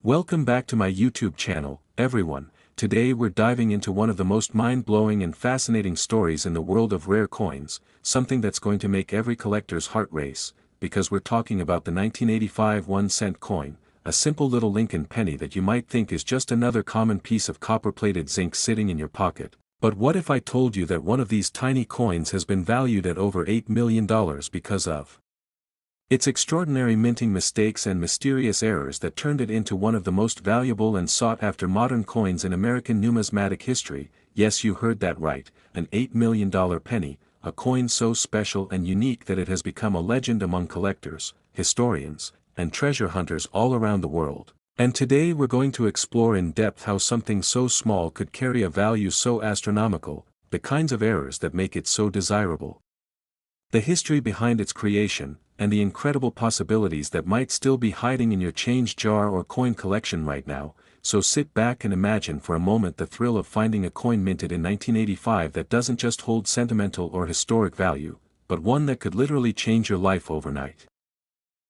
Welcome back to my YouTube channel, everyone. Today we're diving into one of the most mind-blowing and fascinating stories in the world of rare coins, something that's going to make every collector's heart race, because we're talking about the 1985 1-cent coin, a simple little Lincoln penny that you might think is just another common piece of copper-plated zinc sitting in your pocket. But what if I told you that one of these tiny coins has been valued at over $8 million because of its extraordinary minting mistakes and mysterious errors that turned it into one of the most valuable and sought-after modern coins in American numismatic history? Yes, you heard that right, an $8 million penny, a coin so special and unique that it has become a legend among collectors, historians, and treasure hunters all around the world. And today we're going to explore in depth how something so small could carry a value so astronomical, the kinds of errors that make it so desirable, the history behind its creation, and the incredible possibilities that might still be hiding in your change jar or coin collection right now. So sit back and imagine for a moment the thrill of finding a coin minted in 1985 that doesn't just hold sentimental or historic value, but one that could literally change your life overnight.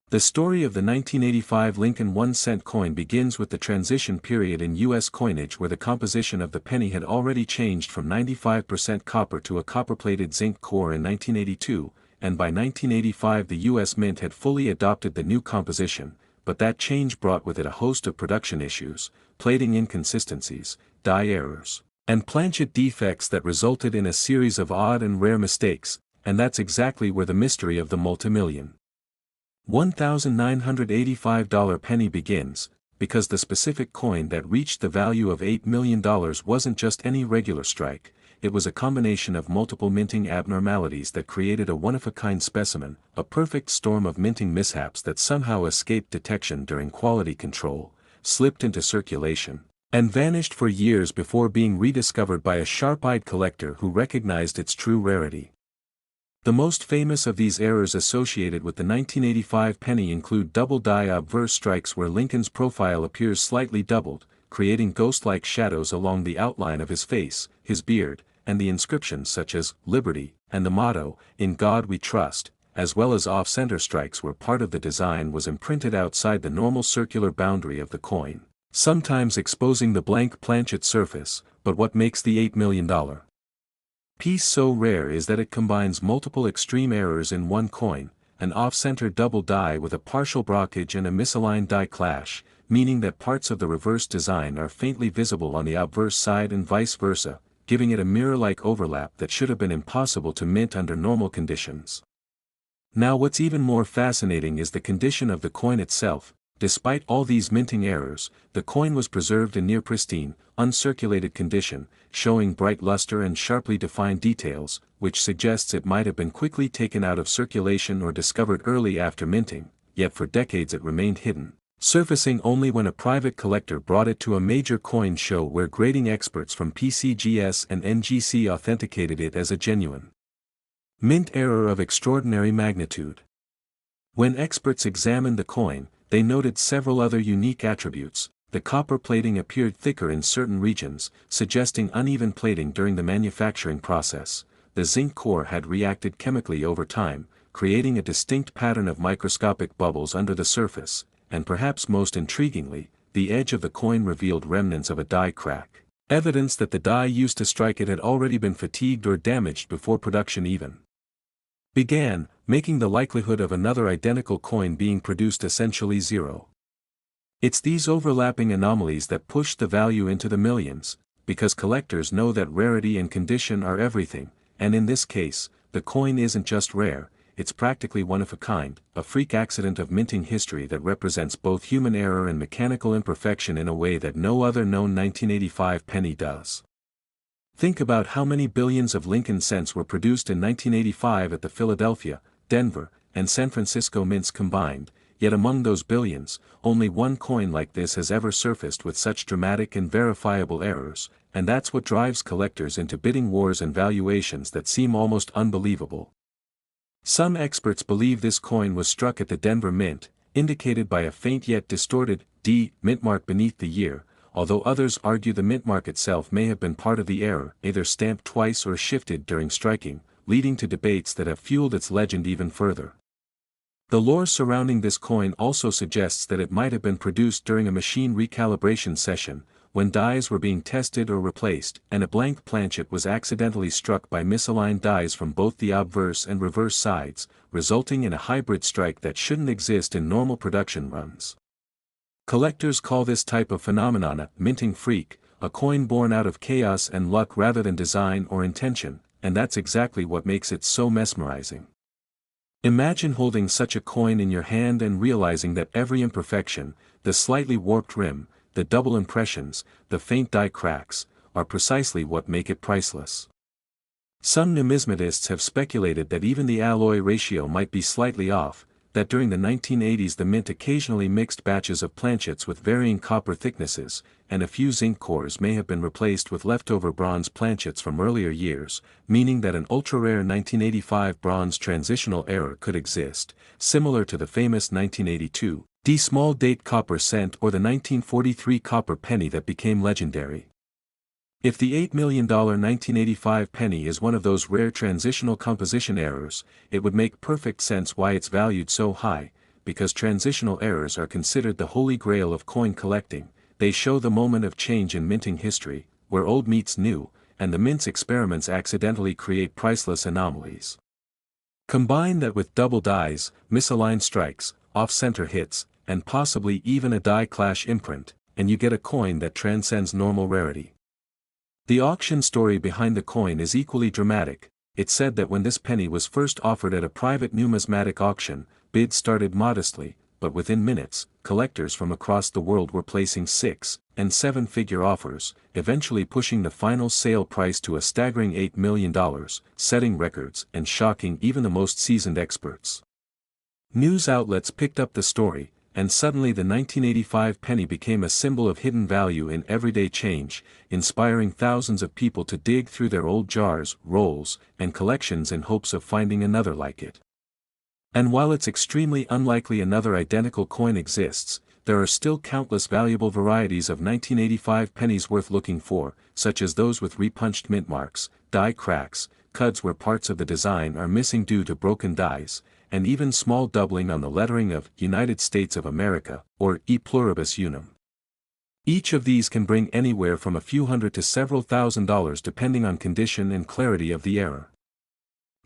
The story of the 1985 Lincoln 1-cent coin begins with the transition period in U.S. coinage, where the composition of the penny had already changed from 95% copper to a copper-plated zinc core in 1982, and by 1985 the U.S. Mint had fully adopted the new composition, but that change brought with it a host of production issues, plating inconsistencies, die errors, and planchet defects that resulted in a series of odd and rare mistakes, and that's exactly where the mystery of the multimillion $1,985 penny begins, because the specific coin that reached the value of $8 million wasn't just any regular strike. It was a combination of multiple minting abnormalities that created a one-of-a-kind specimen, a perfect storm of minting mishaps that somehow escaped detection during quality control, slipped into circulation, and vanished for years before being rediscovered by a sharp-eyed collector who recognized its true rarity. The most famous of these errors associated with the 1985 penny include double die obverse strikes where Lincoln's profile appears slightly doubled, creating ghost-like shadows along the outline of his face, his beard, and the inscriptions such as "Liberty" and the motto, "In God We Trust," as well as off-center strikes where part of the design was imprinted outside the normal circular boundary of the coin, sometimes exposing the blank planchet surface. But what makes the $8 million piece so rare is that it combines multiple extreme errors in one coin: an off-center double die with a partial blockage and a misaligned die clash, meaning that parts of the reverse design are faintly visible on the obverse side and vice versa, giving it a mirror-like overlap that should have been impossible to mint under normal conditions. Now what's even more fascinating is the condition of the coin itself. Despite all these minting errors, the coin was preserved in near-pristine, uncirculated condition, showing bright luster and sharply defined details, which suggests it might have been quickly taken out of circulation or discovered early after minting, yet for decades it remained hidden, surfacing only when a private collector brought it to a major coin show where grading experts from PCGS and NGC authenticated it as a genuine mint error of extraordinary magnitude. When experts examined the coin, they noted several other unique attributes. The copper plating appeared thicker in certain regions, suggesting uneven plating during the manufacturing process. The zinc core had reacted chemically over time, creating a distinct pattern of microscopic bubbles under the surface, and perhaps most intriguingly, the edge of the coin revealed remnants of a die crack, evidence that the die used to strike it had already been fatigued or damaged before production even began, making the likelihood of another identical coin being produced essentially zero. It's these overlapping anomalies that push the value into the millions, because collectors know that rarity and condition are everything, and in this case, the coin isn't just rare, it's practically one of a kind, a freak accident of minting history that represents both human error and mechanical imperfection in a way that no other known 1985 penny does. Think about how many billions of Lincoln cents were produced in 1985 at the Philadelphia, Denver, and San Francisco mints combined, yet among those billions, only one coin like this has ever surfaced with such dramatic and verifiable errors, and that's what drives collectors into bidding wars and valuations that seem almost unbelievable. Some experts believe this coin was struck at the Denver Mint, indicated by a faint yet distorted D mint mark beneath the year, although others argue the mint mark itself may have been part of the error, either stamped twice or shifted during striking, leading to debates that have fueled its legend even further. The lore surrounding this coin also suggests that it might have been produced during a machine recalibration session, when dies were being tested or replaced, and a blank planchet was accidentally struck by misaligned dies from both the obverse and reverse sides, resulting in a hybrid strike that shouldn't exist in normal production runs. Collectors call this type of phenomenon a minting freak, a coin born out of chaos and luck rather than design or intention, and that's exactly what makes it so mesmerizing. Imagine holding such a coin in your hand and realizing that every imperfection, the slightly warped rim, the double impressions, the faint die cracks, are precisely what make it priceless. Some numismatists have speculated that even the alloy ratio might be slightly off, that during the 1980s the mint occasionally mixed batches of planchets with varying copper thicknesses, and a few zinc cores may have been replaced with leftover bronze planchets from earlier years, meaning that an ultra-rare 1985 bronze transitional error could exist, similar to the famous 1982 D small date copper cent or the 1943 copper penny that became legendary. If the $8 million 1985 penny is one of those rare transitional composition errors, it would make perfect sense why it's valued so high, because transitional errors are considered the holy grail of coin collecting. They show the moment of change in minting history, where old meets new, and the mint's experiments accidentally create priceless anomalies. Combine that with double dies, misaligned strikes, off-center hits, and possibly even a die clash imprint, and you get a coin that transcends normal rarity. The auction story behind the coin is equally dramatic. It's said that when this penny was first offered at a private numismatic auction, bids started modestly, but within minutes, collectors from across the world were placing 6- and 7-figure offers, eventually pushing the final sale price to a staggering $8 million, setting records and shocking even the most seasoned experts. News outlets picked up the story, and suddenly the 1985 penny became a symbol of hidden value in everyday change, inspiring thousands of people to dig through their old jars, rolls, and collections in hopes of finding another like it. And while it's extremely unlikely another identical coin exists, there are still countless valuable varieties of 1985 pennies worth looking for, such as those with repunched mint marks, die cracks, cuds where parts of the design are missing due to broken dies, and even small doubling on the lettering of United States of America, or E pluribus unum. Each of these can bring anywhere from a few hundred to several $1,000s depending on condition and clarity of the error.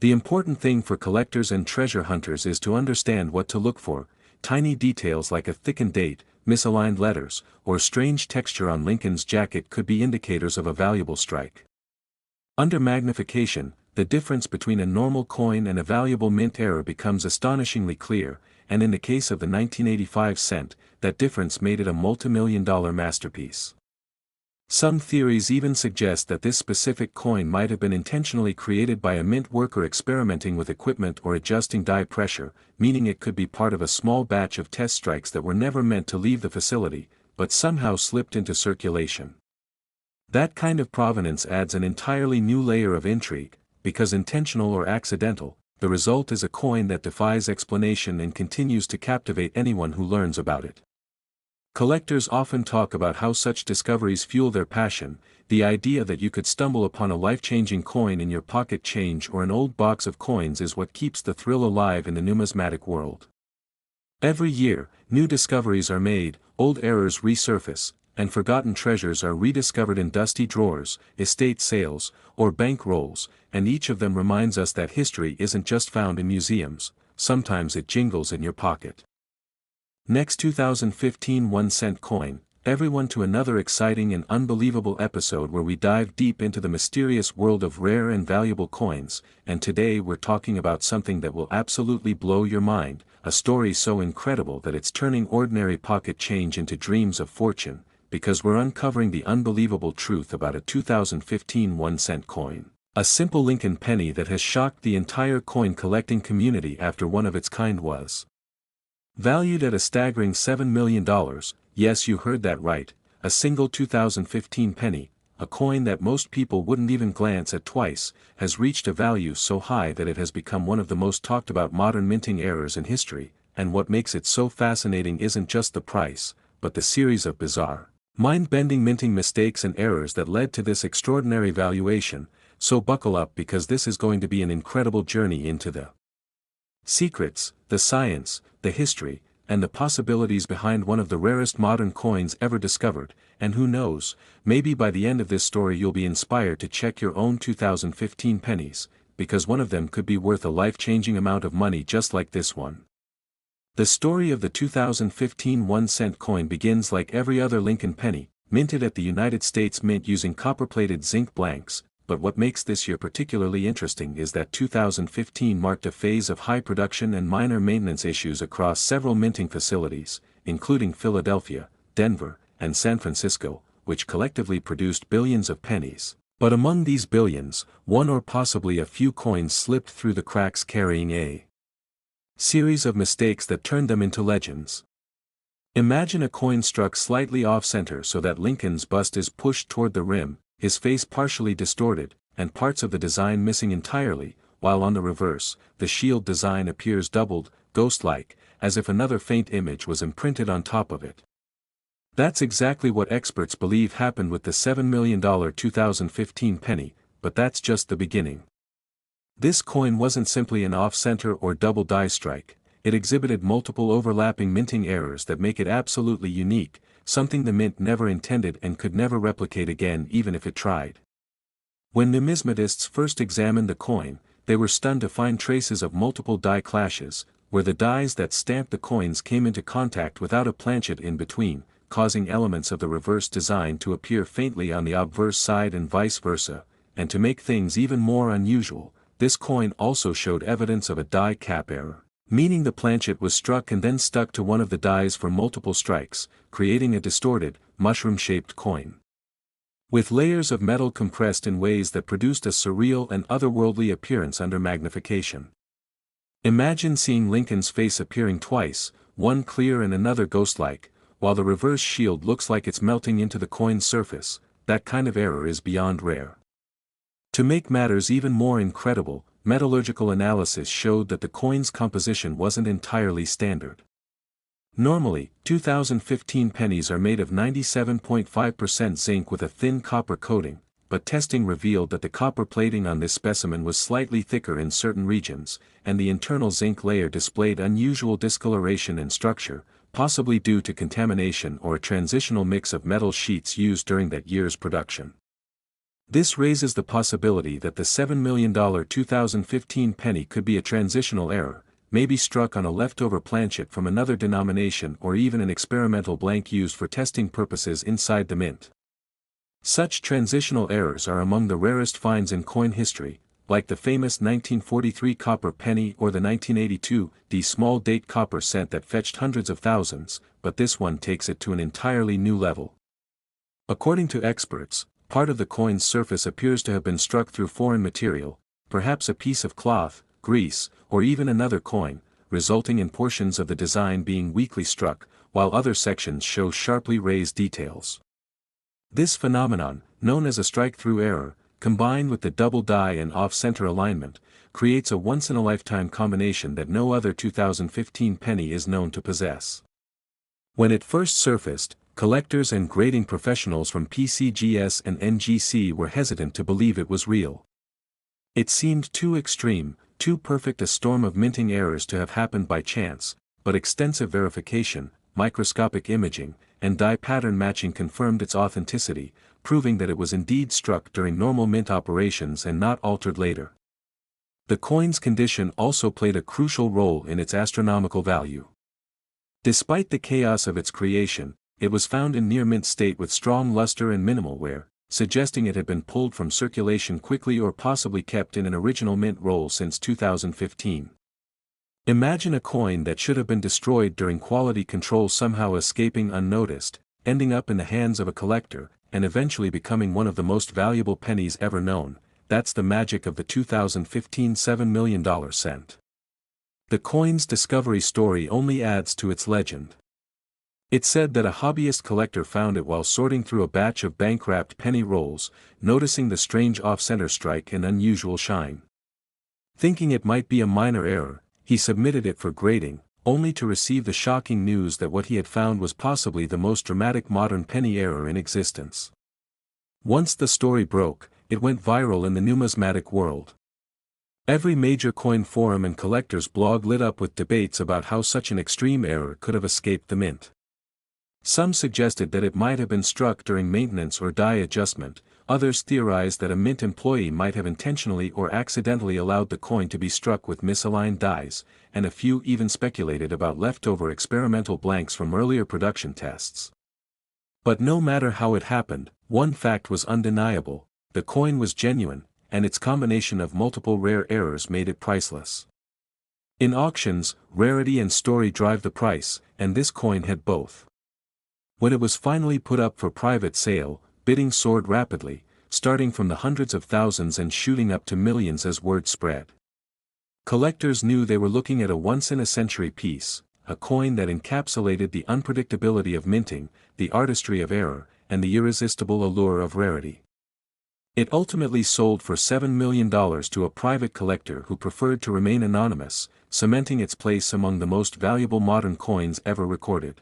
The important thing for collectors and treasure hunters is to understand what to look for. Tiny details like a thickened date, misaligned letters, or strange texture on Lincoln's jacket could be indicators of a valuable strike. Under magnification, the difference between a normal coin and a valuable mint error becomes astonishingly clear, and in the case of the 1985 cent, that difference made it a multi-million-dollar masterpiece. Some theories even suggest that this specific coin might have been intentionally created by a mint worker experimenting with equipment or adjusting die pressure, meaning it could be part of a small batch of test strikes that were never meant to leave the facility, but somehow slipped into circulation. That kind of provenance adds an entirely new layer of intrigue, because intentional or accidental, the result is a coin that defies explanation and continues to captivate anyone who learns about it. Collectors often talk about how such discoveries fuel their passion. The idea that you could stumble upon a life-changing coin in your pocket change or an old box of coins is what keeps the thrill alive in the numismatic world. Every year, new discoveries are made, old errors resurface, and forgotten treasures are rediscovered in dusty drawers, estate sales, or bank rolls, and each of them reminds us that history isn't just found in museums, sometimes it jingles in your pocket. Next 2015 1-cent coin, everyone to another exciting and unbelievable episode where we dive deep into the mysterious world of rare and valuable coins, and today we're talking about something that will absolutely blow your mind, a story so incredible that it's turning ordinary pocket change into dreams of fortune, because we're uncovering the unbelievable truth about a 2015 1-cent coin. A simple Lincoln penny that has shocked the entire coin collecting community after one of its kind was valued at a staggering $7 million, yes you heard that right, a single 2015 penny, a coin that most people wouldn't even glance at twice, has reached a value so high that it has become one of the most talked about modern minting errors in history, and what makes it so fascinating isn't just the price, but the series of bizarre, mind-bending minting mistakes and errors that led to this extraordinary valuation. So buckle up because this is going to be an incredible journey into the Secrets, the science, the history, and the possibilities behind one of the rarest modern coins ever discovered, and who knows, maybe by the end of this story you'll be inspired to check your own 2015 pennies, because one of them could be worth a life-changing amount of money just like this one. The story of the 2015 1-cent coin begins like every other Lincoln penny, minted at the United States Mint using copper-plated zinc blanks, but what makes this year particularly interesting is that 2015 marked a phase of high production and minor maintenance issues across several minting facilities, including Philadelphia, Denver, and San Francisco, which collectively produced billions of pennies. But among these billions, one or possibly a few coins slipped through the cracks carrying a series of mistakes that turned them into legends. Imagine a coin struck slightly off-center so that Lincoln's bust is pushed toward the rim, his face partially distorted, and parts of the design missing entirely, while on the reverse, the shield design appears doubled, ghost-like, as if another faint image was imprinted on top of it. That's exactly what experts believe happened with the $7 million 2015 penny, but that's just the beginning. This coin wasn't simply an off-center or double die strike, it exhibited multiple overlapping minting errors that make it absolutely unique, something the mint never intended and could never replicate again even if it tried. When numismatists first examined the coin, they were stunned to find traces of multiple die clashes, where the dies that stamped the coins came into contact without a planchet in between, causing elements of the reverse design to appear faintly on the obverse side and vice versa, and to make things even more unusual, this coin also showed evidence of a die cap error, meaning the planchet was struck and then stuck to one of the dies for multiple strikes, creating a distorted, mushroom-shaped coin. With layers of metal compressed in ways that produced a surreal and otherworldly appearance under magnification. Imagine seeing Lincoln's face appearing twice, one clear and another ghost-like, while the reverse shield looks like it's melting into the coin's surface. That kind of error is beyond rare. To make matters even more incredible, metallurgical analysis showed that the coin's composition wasn't entirely standard. Normally, 2015 pennies are made of 97.5% zinc with a thin copper coating, but testing revealed that the copper plating on this specimen was slightly thicker in certain regions, and the internal zinc layer displayed unusual discoloration and structure, possibly due to contamination or a transitional mix of metal sheets used during that year's production. This raises the possibility that the $7 million 2015 penny could be a transitional error, maybe struck on a leftover planchet from another denomination or even an experimental blank used for testing purposes inside the mint. Such transitional errors are among the rarest finds in coin history, like the famous 1943 copper penny or the 1982 small date copper cent that fetched hundreds of thousands, but this one takes it to an entirely new level. According to experts, part of the coin's surface appears to have been struck through foreign material, perhaps a piece of cloth, grease, or even another coin, resulting in portions of the design being weakly struck, while other sections show sharply raised details. This phenomenon, known as a strike-through error, combined with the double die and off-center alignment, creates a once-in-a-lifetime combination that no other 2015 penny is known to possess. When it first surfaced, collectors and grading professionals from PCGS and NGC were hesitant to believe it was real. It seemed too extreme, too perfect a storm of minting errors to have happened by chance, but extensive verification, microscopic imaging, and die pattern matching confirmed its authenticity, proving that it was indeed struck during normal mint operations and not altered later. The coin's condition also played a crucial role in its astronomical value. Despite the chaos of its creation, it was found in near mint state with strong luster and minimal wear, suggesting it had been pulled from circulation quickly or possibly kept in an original mint roll since 2015. Imagine a coin that should have been destroyed during quality control somehow escaping unnoticed, ending up in the hands of a collector, and eventually becoming one of the most valuable pennies ever known. That's the magic of the 2015 $7 million cent. The coin's discovery story only adds to its legend. It's said that a hobbyist collector found it while sorting through a batch of bank-wrapped penny rolls, noticing the strange off-center strike and unusual shine. Thinking it might be a minor error, he submitted it for grading, only to receive the shocking news that what he had found was possibly the most dramatic modern penny error in existence. Once the story broke, it went viral in the numismatic world. Every major coin forum and collector's blog lit up with debates about how such an extreme error could have escaped the mint. Some suggested that it might have been struck during maintenance or die adjustment, others theorized that a mint employee might have intentionally or accidentally allowed the coin to be struck with misaligned dies, and a few even speculated about leftover experimental blanks from earlier production tests. But no matter how it happened, one fact was undeniable: the coin was genuine, and its combination of multiple rare errors made it priceless. In auctions, rarity and story drive the price, and this coin had both. When it was finally put up for private sale, bidding soared rapidly, starting from the hundreds of thousands and shooting up to millions as word spread. Collectors knew they were looking at a once-in-a-century piece, a coin that encapsulated the unpredictability of minting, the artistry of error, and the irresistible allure of rarity. It ultimately sold for $7 million to a private collector who preferred to remain anonymous, cementing its place among the most valuable modern coins ever recorded.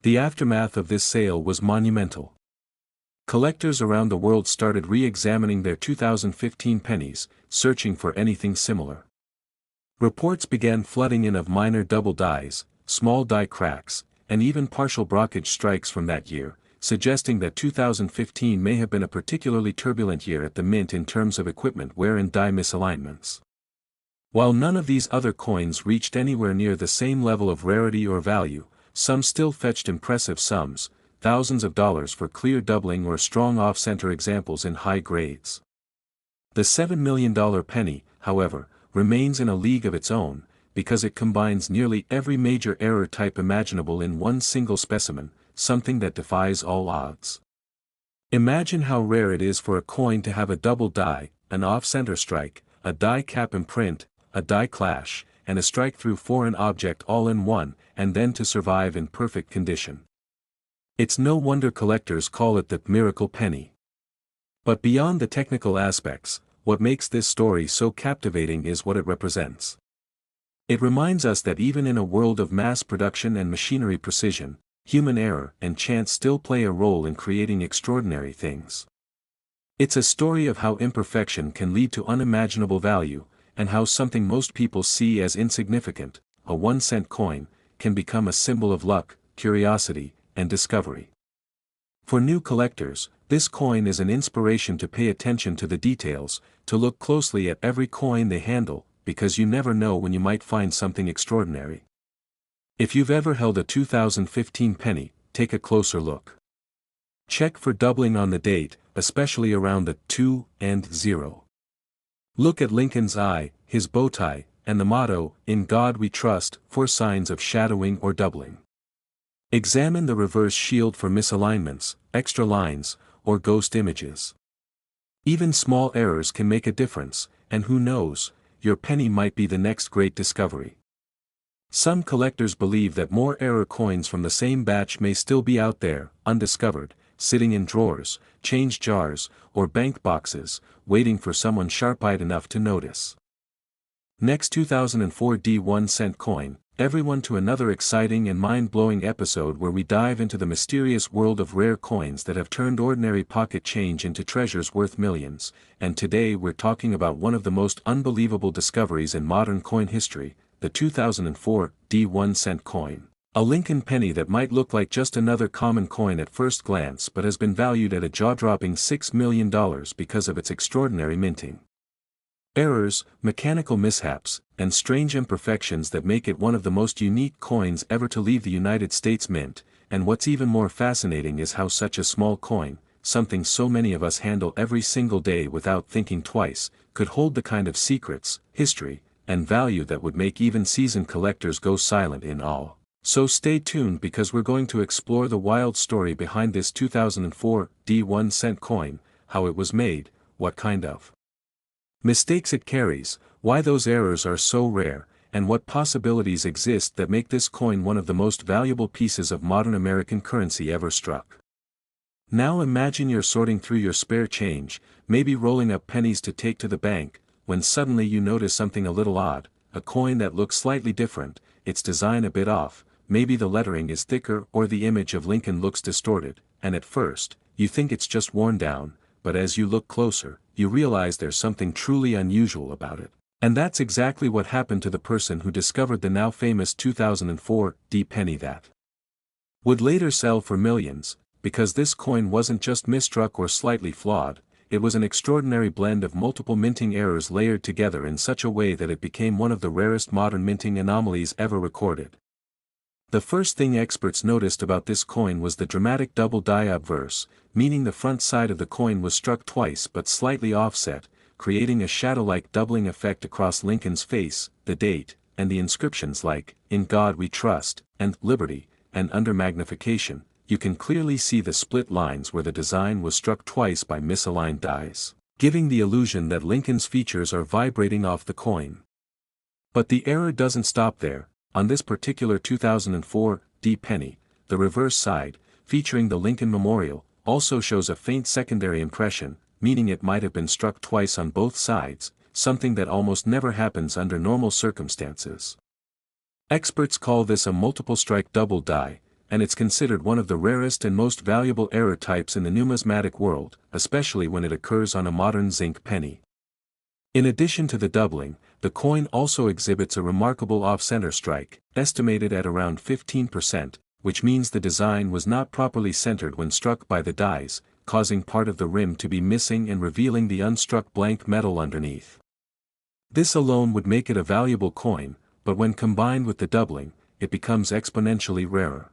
The aftermath of this sale was monumental. Collectors around the world started re-examining their 2015 pennies, searching for anything similar. Reports began flooding in of minor double dies, small die cracks, and even partial blockage strikes from that year, suggesting that 2015 may have been a particularly turbulent year at the mint in terms of equipment wear and die misalignments. While none of these other coins reached anywhere near the same level of rarity or value, some still fetched impressive sums, thousands of dollars for clear doubling or strong off-center examples in high grades. The $7 million penny, however, remains in a league of its own, because it combines nearly every major error type imaginable in one single specimen, something that defies all odds. Imagine how rare it is for a coin to have a double die, an off-center strike, a die cap imprint, a die clash, and a strike through foreign object all in one, and then to survive in perfect condition. It's no wonder collectors call it the miracle penny. But beyond the technical aspects, what makes this story so captivating is what it represents. It reminds us that even in a world of mass production and machinery precision, human error and chance still play a role in creating extraordinary things. It's a story of how imperfection can lead to unimaginable value, and how something most people see as insignificant, a 1-cent coin, can become a symbol of luck, curiosity, and discovery. For new collectors, this coin is an inspiration to pay attention to the details, to look closely at every coin they handle, because you never know when you might find something extraordinary. If you've ever held a 2015 penny, take a closer look. Check for doubling on the date, especially around the 2 and 0. Look at Lincoln's eye, his bow tie, and the motto, "In God We Trust," for signs of shadowing or doubling. Examine the reverse shield for misalignments, extra lines, or ghost images. Even small errors can make a difference, and who knows, your penny might be the next great discovery. Some collectors believe that more error coins from the same batch may still be out there, undiscovered, sitting in drawers, change jars, or bank boxes, waiting for someone sharp-eyed enough to notice. Next 2004 1-cent coin, everyone to another exciting and mind-blowing episode where we dive into the mysterious world of rare coins that have turned ordinary pocket change into treasures worth millions, and today we're talking about one of the most unbelievable discoveries in modern coin history, the 2004 1-cent coin. A Lincoln penny that might look like just another common coin at first glance but has been valued at a jaw-dropping $6 million because of its extraordinary minting. Errors, mechanical mishaps, and strange imperfections that make it one of the most unique coins ever to leave the United States Mint, and what's even more fascinating is how such a small coin, something so many of us handle every single day without thinking twice, could hold the kind of secrets, history, and value that would make even seasoned collectors go silent in awe. So stay tuned because we're going to explore the wild story behind this 2004 1-cent coin, how it was made, what kind of mistakes it carries, why those errors are so rare, and what possibilities exist that make this coin one of the most valuable pieces of modern American currency ever struck. Now imagine you're sorting through your spare change, maybe rolling up pennies to take to the bank, when suddenly you notice something a little odd, a coin that looks slightly different, its design a bit off, maybe the lettering is thicker or the image of Lincoln looks distorted, and at first, you think it's just worn down, but as you look closer, you realize there's something truly unusual about it. And that's exactly what happened to the person who discovered the now famous 2004 penny that would later sell for millions, because this coin wasn't just misstruck or slightly flawed, it was an extraordinary blend of multiple minting errors layered together in such a way that it became one of the rarest modern minting anomalies ever recorded. The first thing experts noticed about this coin was the dramatic double die obverse, meaning the front side of the coin was struck twice but slightly offset, creating a shadow-like doubling effect across Lincoln's face, the date, and the inscriptions like, "In God We Trust," and "Liberty," and under magnification, you can clearly see the split lines where the design was struck twice by misaligned dies, giving the illusion that Lincoln's features are vibrating off the coin. But the error doesn't stop there. On this particular 2004 penny, the reverse side, featuring the Lincoln Memorial, also shows a faint secondary impression, meaning it might have been struck twice on both sides, something that almost never happens under normal circumstances. Experts call this a multiple strike double die, and it's considered one of the rarest and most valuable error types in the numismatic world, especially when it occurs on a modern zinc penny. In addition to the doubling, the coin also exhibits a remarkable off-center strike, estimated at around 15%, which means the design was not properly centered when struck by the dies, causing part of the rim to be missing and revealing the unstruck blank metal underneath. This alone would make it a valuable coin, but when combined with the doubling, it becomes exponentially rarer.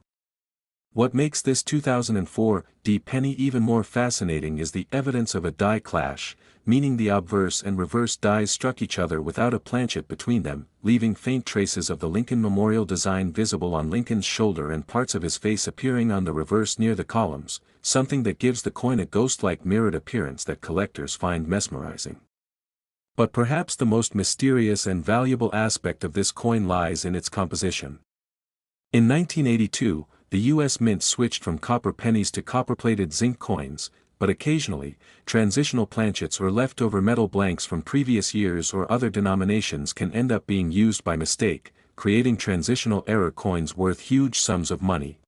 What makes this 2004 penny even more fascinating is the evidence of a die clash, meaning the obverse and reverse dies struck each other without a planchet between them, leaving faint traces of the Lincoln Memorial design visible on Lincoln's shoulder and parts of his face appearing on the reverse near the columns, something that gives the coin a ghost-like mirrored appearance that collectors find mesmerizing. But perhaps the most mysterious and valuable aspect of this coin lies in its composition. In 1982, the U.S. Mint switched from copper pennies to copper-plated zinc coins, but occasionally, transitional planchets or leftover metal blanks from previous years or other denominations can end up being used by mistake, creating transitional error coins worth huge sums of money.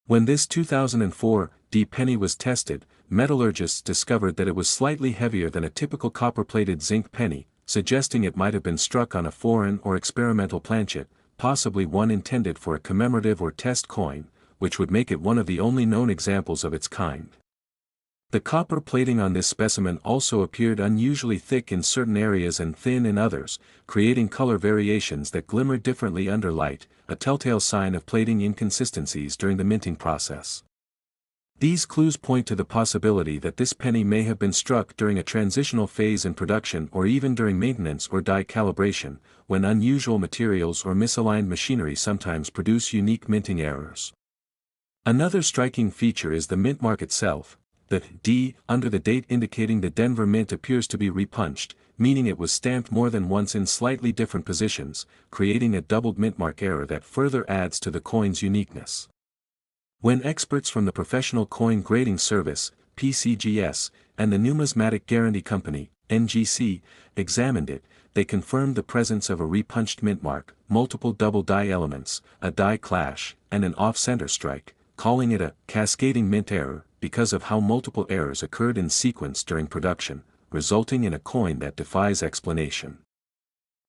When this 2004 penny was tested, metallurgists discovered that it was slightly heavier than a typical copper-plated zinc penny, suggesting it might have been struck on a foreign or experimental planchet, possibly one intended for a commemorative or test coin, which would make it one of the only known examples of its kind. The copper plating on this specimen also appeared unusually thick in certain areas and thin in others, creating color variations that glimmer differently under light, a telltale sign of plating inconsistencies during the minting process. These clues point to the possibility that this penny may have been struck during a transitional phase in production or even during maintenance or die calibration, when unusual materials or misaligned machinery sometimes produce unique minting errors. Another striking feature is the mint mark itself. The D under the date indicating the Denver Mint appears to be repunched, meaning it was stamped more than once in slightly different positions, creating a doubled mint mark error that further adds to the coin's uniqueness. When experts from the Professional Coin Grading Service, PCGS, and the Numismatic Guarantee Company, NGC, examined it, they confirmed the presence of a repunched mint mark, multiple double die elements, a die clash, and an off-center strike, calling it a cascading mint error because of how multiple errors occurred in sequence during production, resulting in a coin that defies explanation.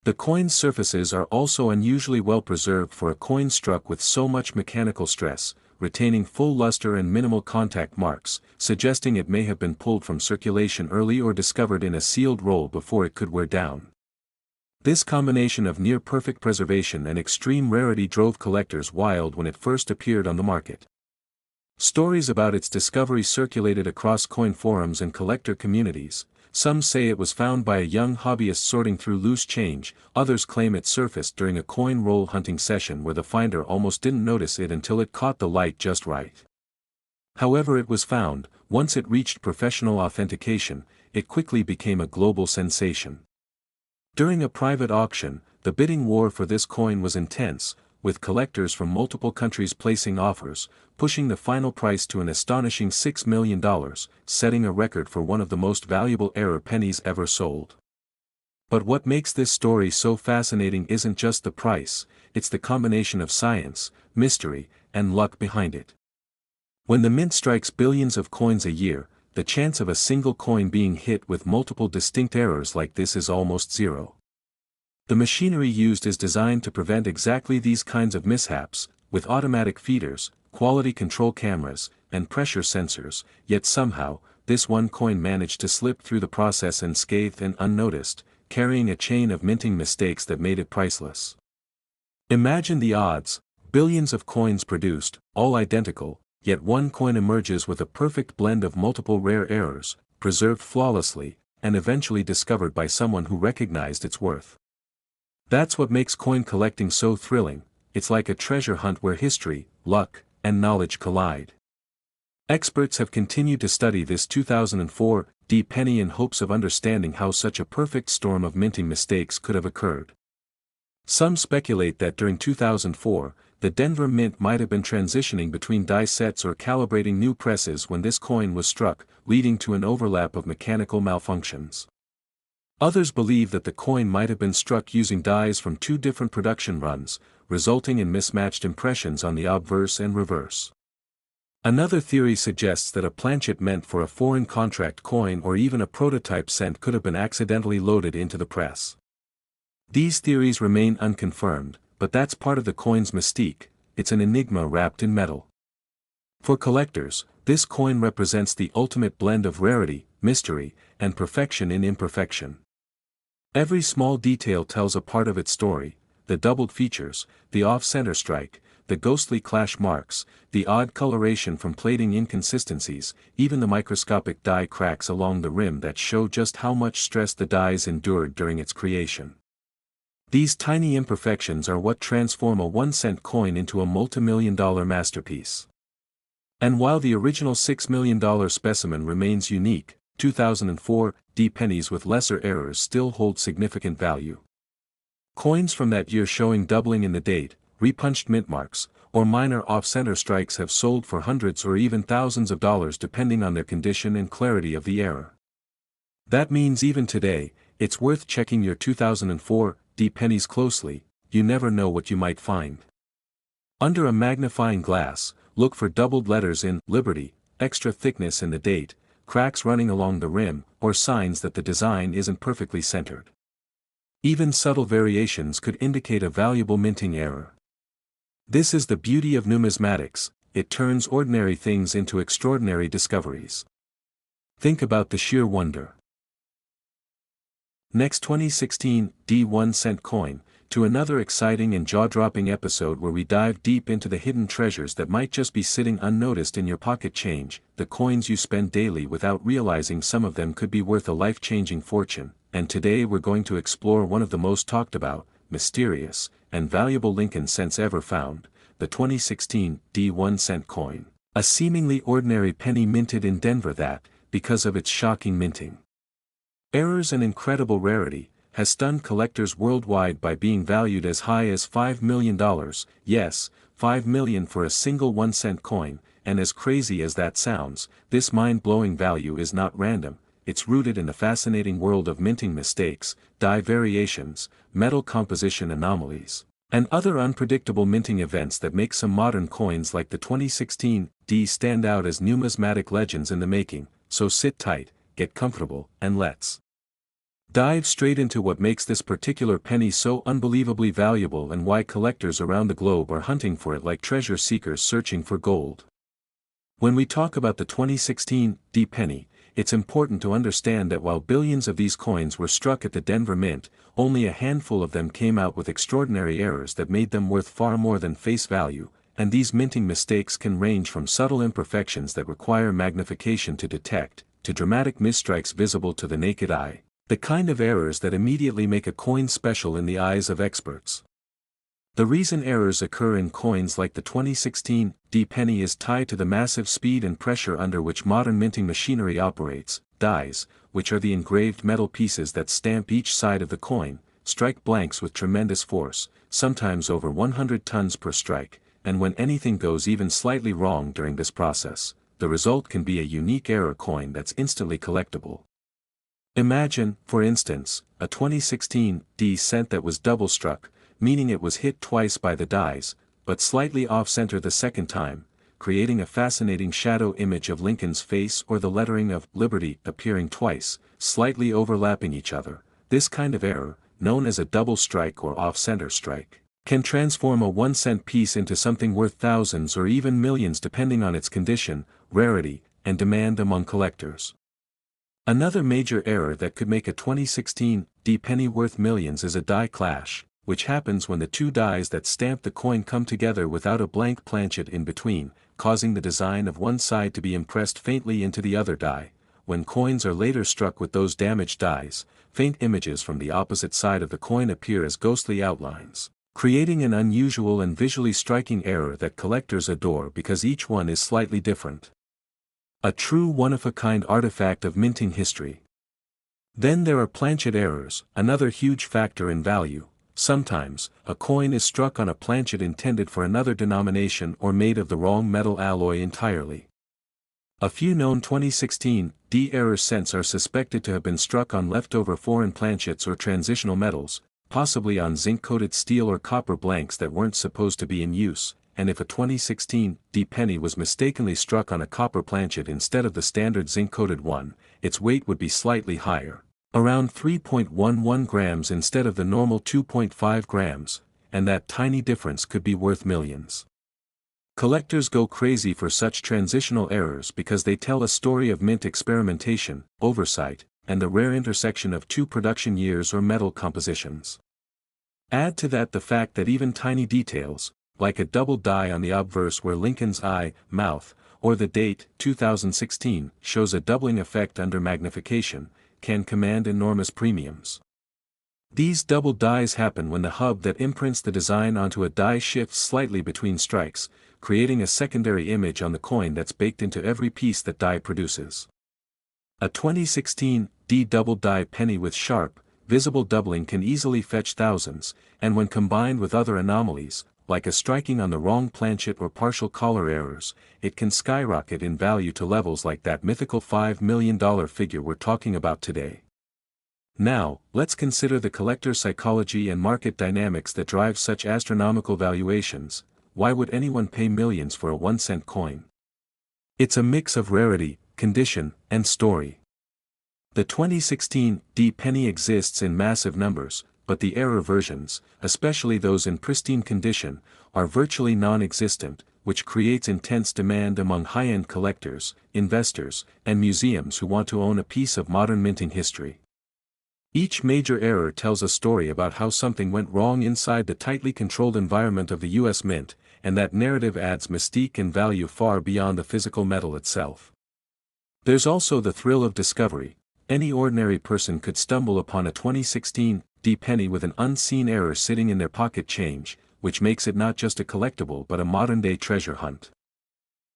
The coin's surfaces are also unusually well preserved for a coin struck with so much mechanical stress, retaining full luster and minimal contact marks, suggesting it may have been pulled from circulation early or discovered in a sealed roll before it could wear down. This combination of near-perfect preservation and extreme rarity drove collectors wild when it first appeared on the market. Stories about its discovery circulated across coin forums and collector communities. Some say it was found by a young hobbyist sorting through loose change, others claim it surfaced during a coin roll hunting session where the finder almost didn't notice it until it caught the light just right. However it was found, once it reached professional authentication, it quickly became a global sensation. During a private auction, the bidding war for this coin was intense, with collectors from multiple countries placing offers, pushing the final price to an astonishing $6 million, setting a record for one of the most valuable error pennies ever sold. But what makes this story so fascinating isn't just the price, it's the combination of science, mystery, and luck behind it. When the mint strikes billions of coins a year, the chance of a single coin being hit with multiple distinct errors like this is almost zero. The machinery used is designed to prevent exactly these kinds of mishaps, with automatic feeders, quality control cameras, and pressure sensors, yet somehow, this one coin managed to slip through the process unscathed and unnoticed, carrying a chain of minting mistakes that made it priceless. Imagine the odds: billions of coins produced, all identical, yet one coin emerges with a perfect blend of multiple rare errors, preserved flawlessly, and eventually discovered by someone who recognized its worth. That's what makes coin collecting so thrilling. It's like a treasure hunt where history, luck, and knowledge collide. Experts have continued to study this 2004 D penny in hopes of understanding how such a perfect storm of minting mistakes could have occurred. Some speculate that during 2004, the Denver Mint might have been transitioning between die sets or calibrating new presses when this coin was struck, leading to an overlap of mechanical malfunctions. Others believe that the coin might have been struck using dies from two different production runs, resulting in mismatched impressions on the obverse and reverse. Another theory suggests that a planchet meant for a foreign contract coin or even a prototype cent could have been accidentally loaded into the press. These theories remain unconfirmed, but that's part of the coin's mystique. It's an enigma wrapped in metal. For collectors, this coin represents the ultimate blend of rarity, mystery, and perfection in imperfection. Every small detail tells a part of its story: the doubled features, the off-center strike, the ghostly clash marks, the odd coloration from plating inconsistencies, even the microscopic die cracks along the rim that show just how much stress the dies endured during its creation. These tiny imperfections are what transform a 1-cent coin into a multi-million-dollar masterpiece. And while the original $6 million specimen remains unique, 2004 D pennies with lesser errors still hold significant value. Coins from that year showing doubling in the date, repunched mint marks, or minor off-center strikes have sold for hundreds or even thousands of dollars depending on their condition and clarity of the error. That means even today, it's worth checking your 2004 D pennies closely. You never know what you might find. Under a magnifying glass, look for doubled letters in Liberty, extra thickness in the date, cracks running along the rim, or signs that the design isn't perfectly centered. Even subtle variations could indicate a valuable minting error. This is the beauty of numismatics: it turns ordinary things into extraordinary discoveries. Think about the sheer wonder. Next, 2016 D 1-cent coin, to another exciting and jaw-dropping episode where we dive deep into the hidden treasures that might just be sitting unnoticed in your pocket change, the coins you spend daily without realizing some of them could be worth a life-changing fortune. And today we're going to explore one of the most talked about, mysterious, and valuable Lincoln cents ever found, the 2016 D 1-cent coin. A seemingly ordinary penny minted in Denver that, because of its shocking minting errors and incredible rarity, has stunned collectors worldwide by being valued as high as $5 million, yes, $5 million for a single 1-cent coin. And as crazy as that sounds, this mind-blowing value is not random. It's rooted in the fascinating world of minting mistakes, die variations, metal composition anomalies, and other unpredictable minting events that make some modern coins like the 2016 D stand out as numismatic legends in the making. So sit tight, get comfortable, and let's dive straight into what makes this particular penny so unbelievably valuable and why collectors around the globe are hunting for it like treasure seekers searching for gold. When we talk about the 2016 D penny, it's important to understand that while billions of these coins were struck at the Denver Mint, only a handful of them came out with extraordinary errors that made them worth far more than face value, and these minting mistakes can range from subtle imperfections that require magnification to detect, to dramatic misstrikes visible to the naked eye, the kind of errors that immediately make a coin special in the eyes of experts. The reason errors occur in coins like the 2016 D penny is tied to the massive speed and pressure under which modern minting machinery operates. Dies, which are the engraved metal pieces that stamp each side of the coin, strike blanks with tremendous force, sometimes over 100 tons per strike, and when anything goes even slightly wrong during this process, the result can be a unique error coin that's instantly collectible. Imagine, for instance, a 2016 D cent that was double struck, meaning it was hit twice by the dies, but slightly off-center the second time, creating a fascinating shadow image of Lincoln's face or the lettering of Liberty appearing twice, slightly overlapping each other. This kind of error, known as a double strike or off-center strike, can transform a 1-cent piece into something worth thousands or even millions depending on its condition, rarity, and demand among collectors. Another major error that could make a 2016 D penny worth millions is a die clash, which happens when the two dies that stamp the coin come together without a blank planchet in between, causing the design of one side to be impressed faintly into the other die. When coins are later struck with those damaged dies, faint images from the opposite side of the coin appear as ghostly outlines, creating an unusual and visually striking error that collectors adore because each one is slightly different. A true one-of-a-kind artifact of minting history. Then there are planchet errors, another huge factor in value. Sometimes, a coin is struck on a planchet intended for another denomination or made of the wrong metal alloy entirely. A few known 2016 D error cents are suspected to have been struck on leftover foreign planchets or transitional metals, possibly on zinc-coated steel or copper blanks that weren't supposed to be in use, and if a 2016 D penny was mistakenly struck on a copper planchet instead of the standard zinc-coated one, its weight would be slightly higher, around 3.11 grams instead of the normal 2.5 grams, and that tiny difference could be worth millions. Collectors go crazy for such transitional errors because they tell a story of mint experimentation, oversight, and the rare intersection of two production years or metal compositions. Add to that the fact that even tiny details, like a double die on the obverse where Lincoln's eye, mouth, or the date, 2016, shows a doubling effect under magnification, can command enormous premiums. These double dies happen when the hub that imprints the design onto a die shifts slightly between strikes, creating a secondary image on the coin that's baked into every piece that die produces. A 2016 D double die penny with sharp, visible doubling can easily fetch thousands, and when combined with other anomalies, like a striking on the wrong planchet or partial collar errors, it can skyrocket in value to levels like that mythical $5 million figure we're talking about today. Now, let's consider the collector psychology and market dynamics that drive such astronomical valuations. Why would anyone pay millions for a 1-cent coin? It's a mix of rarity, condition, and story. The 2016 D penny exists in massive numbers, but the error versions, especially those in pristine condition, are virtually non-existent, which creates intense demand among high-end collectors, investors, and museums who want to own a piece of modern minting history. Each major error tells a story about how something went wrong inside the tightly controlled environment of the U.S. Mint, and that narrative adds mystique and value far beyond the physical metal itself. There's also the thrill of discovery. Any ordinary person could stumble upon a 2016 D penny with an unseen error sitting in their pocket change, which makes it not just a collectible but a modern-day treasure hunt.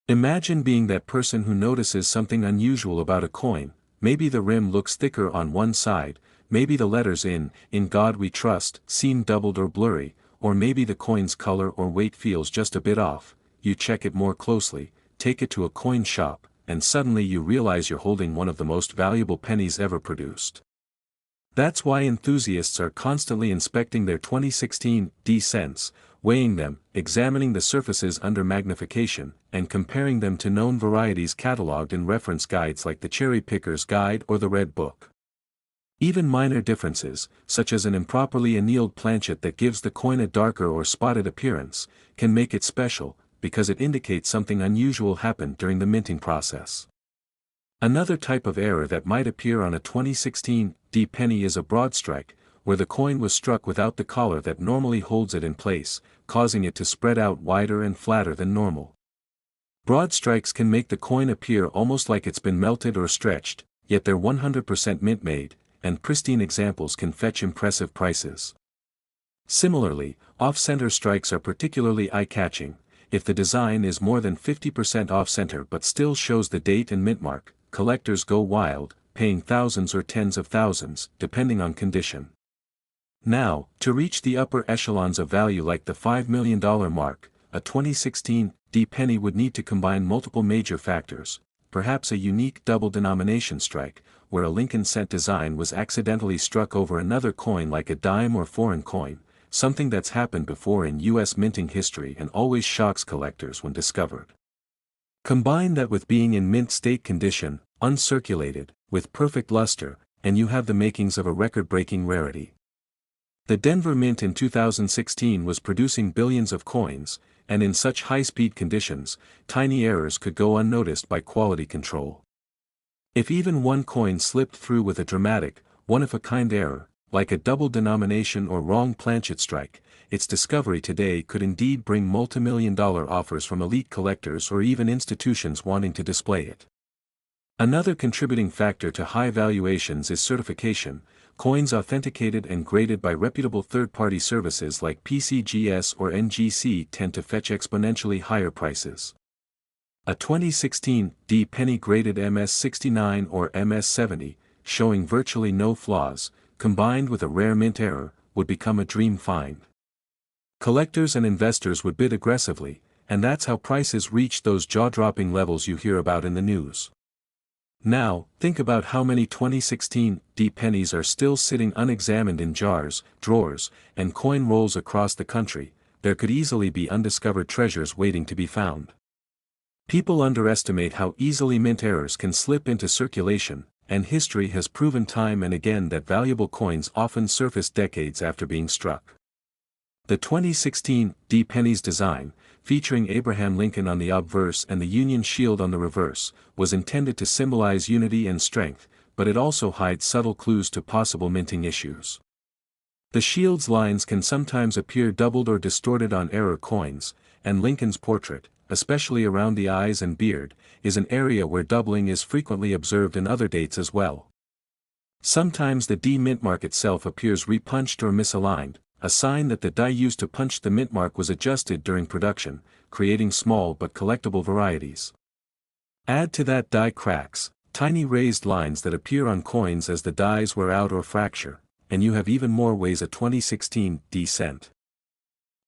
Imagine being that person who notices something unusual about a coin. Maybe the rim looks thicker on one side, maybe the letters "In God We Trust" seem doubled or blurry, or maybe the coin's color or weight feels just a bit off. You check it more closely, take it to a coin shop, and suddenly you realize you're holding one of the most valuable pennies ever produced. That's why enthusiasts are constantly inspecting their 2016 D cents, weighing them, examining the surfaces under magnification, and comparing them to known varieties cataloged in reference guides like the Cherry Picker's Guide or the Red Book. Even minor differences, such as an improperly annealed planchet that gives the coin a darker or spotted appearance, can make it special, because it indicates something unusual happened during the minting process. Another type of error that might appear on a 2016 D penny is a broad strike, where the coin was struck without the collar that normally holds it in place, causing it to spread out wider and flatter than normal. Broad strikes can make the coin appear almost like it's been melted or stretched, yet they're 100% mint-made, and pristine examples can fetch impressive prices. Similarly, off-center strikes are particularly eye-catching. If the design is more than 50% off-center but still shows the date and mint mark, collectors go wild, paying thousands or tens of thousands, depending on condition. Now, to reach the upper echelons of value like the $5 million mark, a 2016 D penny would need to combine multiple major factors, perhaps a unique double denomination strike, where a Lincoln cent design was accidentally struck over another coin like a dime or foreign coin, something that's happened before in U.S. minting history and always shocks collectors when discovered. Combine that with being in mint state condition, uncirculated, with perfect luster, and you have the makings of a record-breaking rarity. The Denver Mint in 2016 was producing billions of coins, and in such high-speed conditions, tiny errors could go unnoticed by quality control. If even one coin slipped through with a dramatic, one-of-a-kind error, like a double denomination or wrong planchet strike, its discovery today could indeed bring multi-million-dollar offers from elite collectors or even institutions wanting to display it. Another contributing factor to high valuations is certification. Coins authenticated and graded by reputable third-party services like PCGS or NGC tend to fetch exponentially higher prices. A 2016 D penny graded MS69 or MS70, showing virtually no flaws, combined with a rare mint error, would become a dream find. Collectors and investors would bid aggressively, and that's how prices reached those jaw-dropping levels you hear about in the news. Now, think about how many 2016 D pennies are still sitting unexamined in jars, drawers, and coin rolls across the country. There could easily be undiscovered treasures waiting to be found. People underestimate how easily mint errors can slip into circulation, and history has proven time and again that valuable coins often surface decades after being struck. The 2016 D penny's design, featuring Abraham Lincoln on the obverse and the Union Shield on the reverse, was intended to symbolize unity and strength, but it also hides subtle clues to possible minting issues. The shield's lines can sometimes appear doubled or distorted on error coins, and Lincoln's portrait, especially around the eyes and beard, is an area where doubling is frequently observed in other dates as well. Sometimes the D mint mark itself appears repunched or misaligned, a sign that the die used to punch the mint mark was adjusted during production, creating small but collectible varieties. Add to that die cracks, tiny raised lines that appear on coins as the dies wear out or fracture, and you have even more ways a 2016 D cent.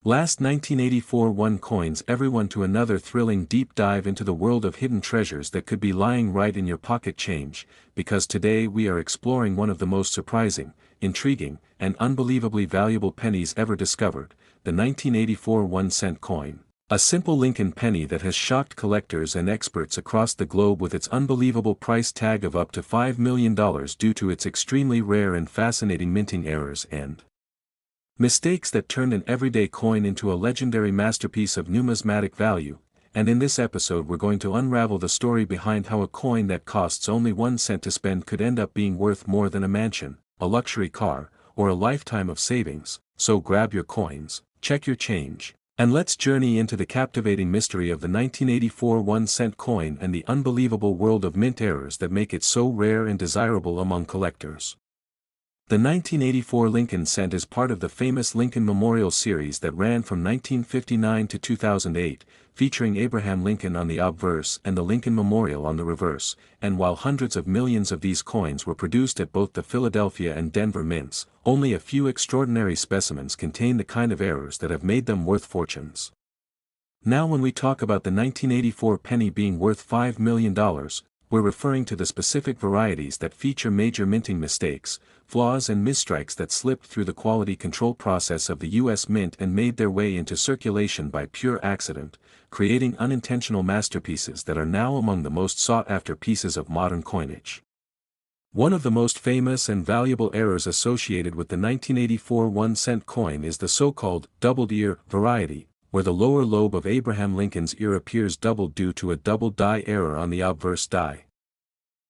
Last 1984 one coins everyone to another thrilling deep dive into the world of hidden treasures that could be lying right in your pocket change, because today we are exploring one of the most surprising, intriguing, and unbelievably valuable pennies ever discovered, the 1984 1-cent coin. A simple Lincoln penny that has shocked collectors and experts across the globe with its unbelievable price tag of up to $5 million due to its extremely rare and fascinating minting errors and mistakes that turned an everyday coin into a legendary masterpiece of numismatic value. And in this episode we're going to unravel the story behind how a coin that costs only 1 cent to spend could end up being worth more than a mansion, a luxury car, or a lifetime of savings. So grab your coins, check your change, and let's journey into the captivating mystery of the 1984 1-cent coin and the unbelievable world of mint errors that make it so rare and desirable among collectors. The 1984 Lincoln cent is part of the famous Lincoln Memorial series that ran from 1959 to 2008, featuring Abraham Lincoln on the obverse and the Lincoln Memorial on the reverse, and while hundreds of millions of these coins were produced at both the Philadelphia and Denver mints, only a few extraordinary specimens contain the kind of errors that have made them worth fortunes. Now when we talk about the 1984 penny being worth $5 million, we're referring to the specific varieties that feature major minting mistakes, flaws and misstrikes that slipped through the quality control process of the U.S. Mint and made their way into circulation by pure accident, creating unintentional masterpieces that are now among the most sought-after pieces of modern coinage. One of the most famous and valuable errors associated with the 1984 1-cent coin is the so-called doubled ear variety, where the lower lobe of Abraham Lincoln's ear appears doubled due to a double die error on the obverse die.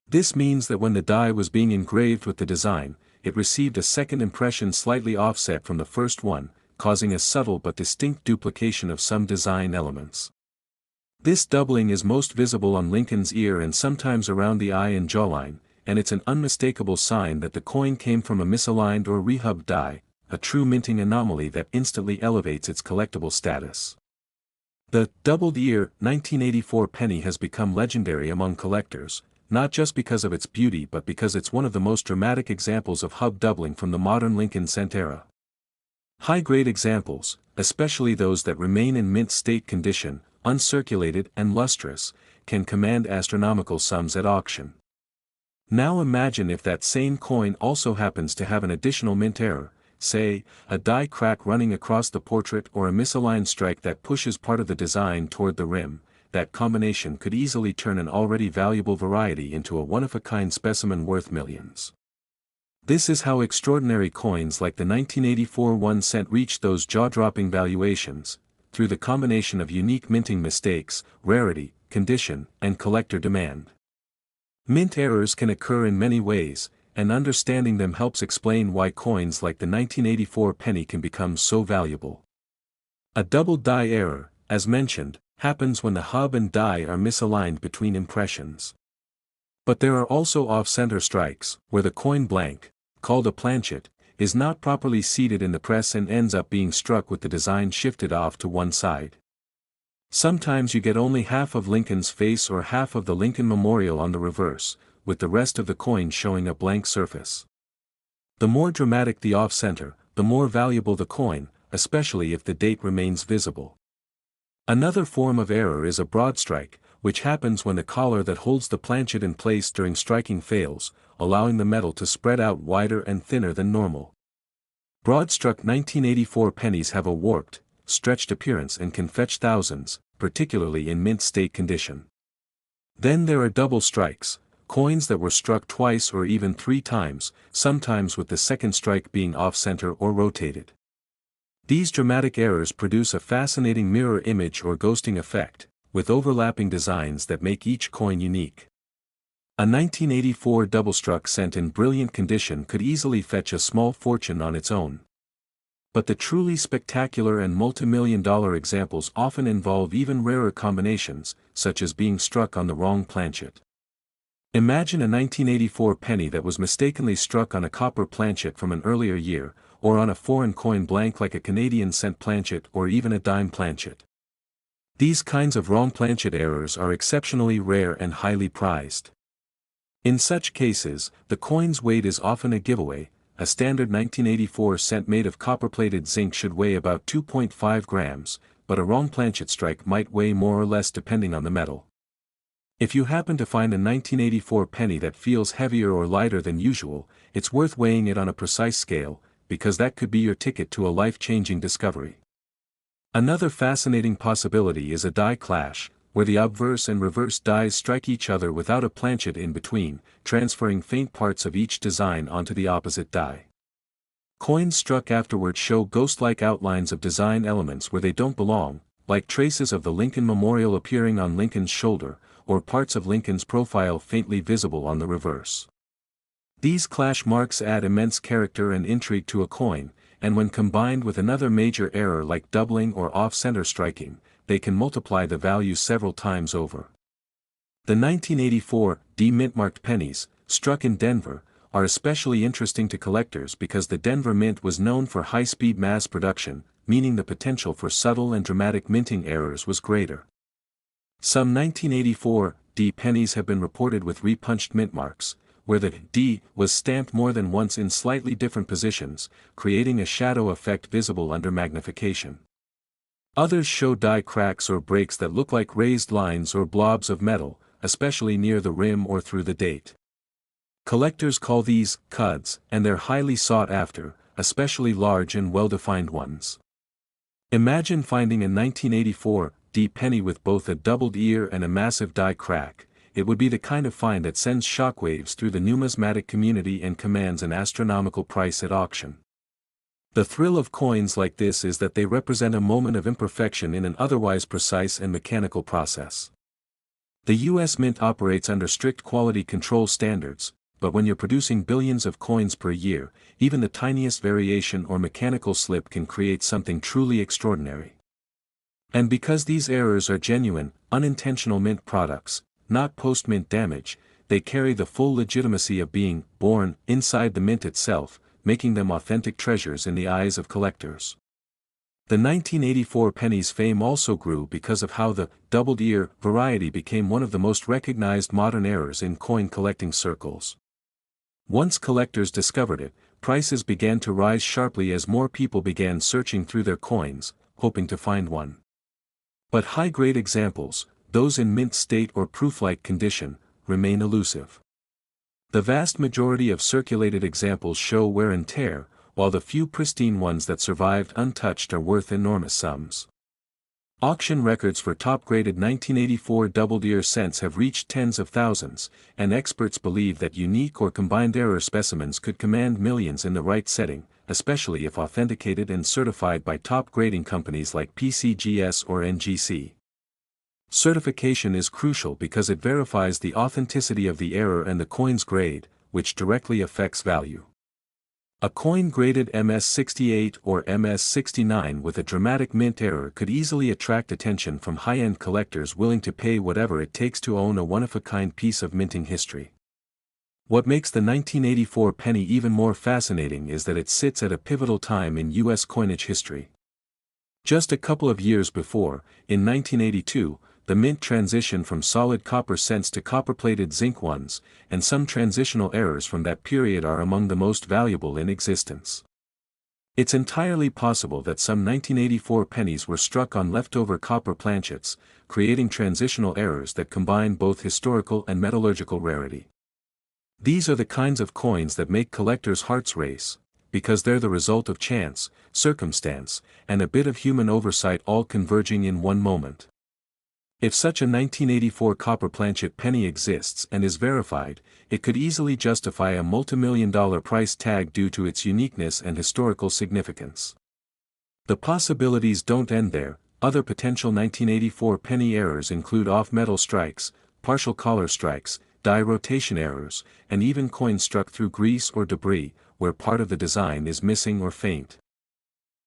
This means that when the die was being engraved with the design, it received a second impression slightly offset from the first one, causing a subtle but distinct duplication of some design elements. This doubling is most visible on Lincoln's ear and sometimes around the eye and jawline, and it's an unmistakable sign that the coin came from a misaligned or rehubbed die, a true minting anomaly that instantly elevates its collectible status. The doubled ear 1984 penny has become legendary among collectors, not just because of its beauty but because it's one of the most dramatic examples of hub doubling from the modern Lincoln cent era. High-grade examples, especially those that remain in mint state condition, uncirculated and lustrous, can command astronomical sums at auction. Now imagine if that same coin also happens to have an additional mint error, say, a die crack running across the portrait or a misaligned strike that pushes part of the design toward the rim. That combination could easily turn an already valuable variety into a one-of-a-kind specimen worth millions. This is how extraordinary coins like the 1984 1 cent reached those jaw-dropping valuations, through the combination of unique minting mistakes, rarity, condition, and collector demand. Mint errors can occur in many ways, and understanding them helps explain why coins like the 1984 penny can become so valuable. A double die error, as mentioned, happens when the hub and die are misaligned between impressions. But there are also off-center strikes, where the coin blank, called a planchet, is not properly seated in the press and ends up being struck with the design shifted off to one side. Sometimes you get only half of Lincoln's face or half of the Lincoln Memorial on the reverse, with the rest of the coin showing a blank surface. The more dramatic the off-center, the more valuable the coin, especially if the date remains visible. Another form of error is a broad strike, which happens when the collar that holds the planchet in place during striking fails, allowing the metal to spread out wider and thinner than normal. Broad-struck 1984 pennies have a warped, stretched appearance and can fetch thousands, particularly in mint state condition. Then there are double strikes, coins that were struck twice or even 3 times, sometimes with the second strike being off-center or rotated. These dramatic errors produce a fascinating mirror image or ghosting effect, with overlapping designs that make each coin unique. A 1984 double-struck cent in brilliant condition could easily fetch a small fortune on its own. But the truly spectacular and multi-million-dollar examples often involve even rarer combinations, such as being struck on the wrong planchet. Imagine a 1984 penny that was mistakenly struck on a copper planchet from an earlier year, or on a foreign coin blank like a Canadian cent planchet or even a dime planchet. These kinds of wrong planchet errors are exceptionally rare and highly prized. In such cases, the coin's weight is often a giveaway. A standard 1984 cent made of copper-plated zinc should weigh about 2.5 grams, but a wrong planchet strike might weigh more or less depending on the metal. If you happen to find a 1984 penny that feels heavier or lighter than usual, it's worth weighing it on a precise scale, because that could be your ticket to a life-changing discovery. Another fascinating possibility is a die clash, where the obverse and reverse dies strike each other without a planchet in between, transferring faint parts of each design onto the opposite die. Coins struck afterward show ghost-like outlines of design elements where they don't belong, like traces of the Lincoln Memorial appearing on Lincoln's shoulder, or parts of Lincoln's profile faintly visible on the reverse. These clash marks add immense character and intrigue to a coin, and when combined with another major error like doubling or off-center striking, they can multiply the value several times over. The 1984 mint-marked pennies, struck in Denver, are especially interesting to collectors because the Denver Mint was known for high-speed mass production, meaning the potential for subtle and dramatic minting errors was greater. Some 1984 pennies have been reported with repunched mint marks, where the D was stamped more than once in slightly different positions, creating a shadow effect visible under magnification. Others show die cracks or breaks that look like raised lines or blobs of metal, especially near the rim or through the date. Collectors call these cuds, and they're highly sought after, especially large and well-defined ones. Imagine finding a 1984 penny with both a doubled ear and a massive die crack. It would be the kind of find that sends shockwaves through the numismatic community and commands an astronomical price at auction. The thrill of coins like this is that they represent a moment of imperfection in an otherwise precise and mechanical process. The U.S. Mint operates under strict quality control standards, but when you're producing billions of coins per year, even the tiniest variation or mechanical slip can create something truly extraordinary. And because these errors are genuine, unintentional mint products, not post-mint damage, they carry the full legitimacy of being born inside the mint itself, making them authentic treasures in the eyes of collectors. The 1984 penny's fame also grew because of how the doubled ear variety became one of the most recognized modern errors in coin collecting circles. Once collectors discovered it, prices began to rise sharply as more people began searching through their coins, hoping to find one. But high-grade examples, those in mint state or proof-like condition, remain elusive. The vast majority of circulated examples show wear and tear, while the few pristine ones that survived untouched are worth enormous sums. Auction records for top-graded 1984 double-deer cents have reached tens of thousands, and experts believe that unique or combined error specimens could command millions in the right setting, especially if authenticated and certified by top grading companies like PCGS or NGC. Certification is crucial because it verifies the authenticity of the error and the coin's grade, which directly affects value. A coin graded MS-68 or MS-69 with a dramatic mint error could easily attract attention from high-end collectors willing to pay whatever it takes to own a one-of-a-kind piece of minting history. What makes the 1984 penny even more fascinating is that it sits at a pivotal time in U.S. coinage history. Just a couple of years before, in 1982, the mint transitioned from solid copper cents to copper-plated zinc ones, and some transitional errors from that period are among the most valuable in existence. It's entirely possible that some 1984 pennies were struck on leftover copper planchets, creating transitional errors that combine both historical and metallurgical rarity. These are the kinds of coins that make collectors' hearts race, because they're the result of chance, circumstance, and a bit of human oversight all converging in one moment. If such a 1984 copper planchet penny exists and is verified, it could easily justify a multimillion-dollar price tag due to its uniqueness and historical significance. The possibilities don't end there. Other potential 1984 penny errors include off-metal strikes, partial collar strikes, die rotation errors, and even coins struck through grease or debris, where part of the design is missing or faint.